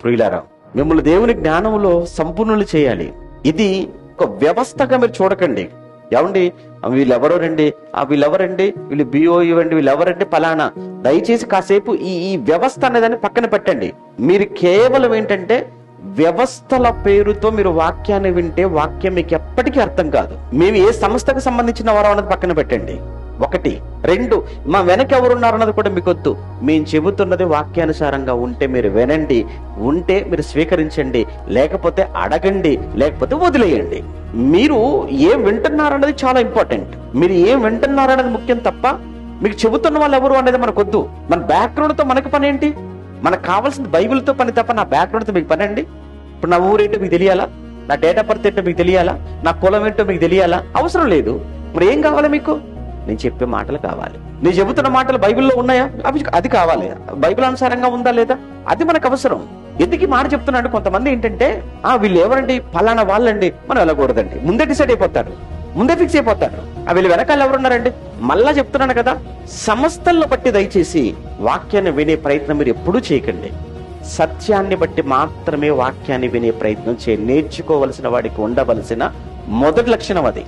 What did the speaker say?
ప్రియులారా, మిమ్మల్ని దేవుని జ్ఞానంలో సంపూర్ణులు చేయాలి. ఇది ఒక వ్యవస్థగా మీరు చూడకండి. ఏమండి వీళ్ళెవరో రండి, వీళ్ళెవరండి, వీళ్ళు బిఓ ఇవ్వండి, వీళ్ళెవరండి పలానా. దయచేసి కాసేపు ఈ వ్యవస్థ అనేదాన్ని పక్కన పెట్టండి. మీరు కేవలం ఏంటంటే వ్యవస్థల పేరుతో మీరు వాక్యాన్ని వింటే వాక్యం మీకు ఎప్పటికీ అర్థం కాదు. మేము ఏ సంస్థకు సంబంధించిన వారు అన్నది పక్కన పెట్టండి. 1, 2 మా వెనక ఎవరున్నారు అన్నది కూడా మీకు వద్దు. మేము చెబుతున్నది వాక్యానుసారంగా ఉంటే మీరు వినండి, ఉంటే మీరు స్వీకరించండి, లేకపోతే అడగండి, లేకపోతే వదిలేయండి. మీరు ఏం వింటున్నారన్నది చాలా ఇంపార్టెంట్. మీరు ఏం వింటున్నారన్నది ముఖ్యం తప్ప మీకు చెబుతున్న వాళ్ళు ఎవరు అనేది మనకొద్దు. మన బ్యాక్గ్రౌండ్ తో మనకు పని ఏంటి? మనకు కావాల్సింది బైబిల్తో పని తప్ప నా బ్యాక్గ్రౌండ్తో మీకు పని అండి. ఇప్పుడు నా ఊరేంటో మీకు తెలియాలా? నా డేట్ ఆఫ్ బర్త్ ఏంటో మీకు తెలియాలా? నా కులం ఏంటో మీకు తెలియాలా? అవసరం లేదు. మరి ఏం కావాలి మీకు? నేను చెప్పే మాటలు కావాలి. నేను చెబుతున్న మాటలు బైబిల్లో ఉన్నాయా? అది కావాలి. బైబిల్ అనుసారంగా ఉందా లేదా? అది మనకు అవసరం. ఎందుకు మాట చెప్తున్నాడు? కొంతమంది ఏంటంటే వీళ్ళు ఎవరండి, ఫలానా వాళ్ళండి, మనం వెళ్ళకూడదండి, ముందే డిసైడ్ అయిపోతారు, ముందే ఫిక్స్ అయిపోతారు. వీళ్ళు వెనకాల ఎవరున్నారండి? మళ్ళా చెప్తున్నాను కదా, సంస్థలను బట్టి దయచేసి వాక్యాన్ని వినే ప్రయత్నం మీరు ఎప్పుడూ చేయకండి. సత్యాన్ని బట్టి మాత్రమే వాక్యాన్ని వినే ప్రయత్నం చేయండి. నేర్చుకోవలసిన వాడికి ఉండవలసిన మొదటి లక్షణం అది.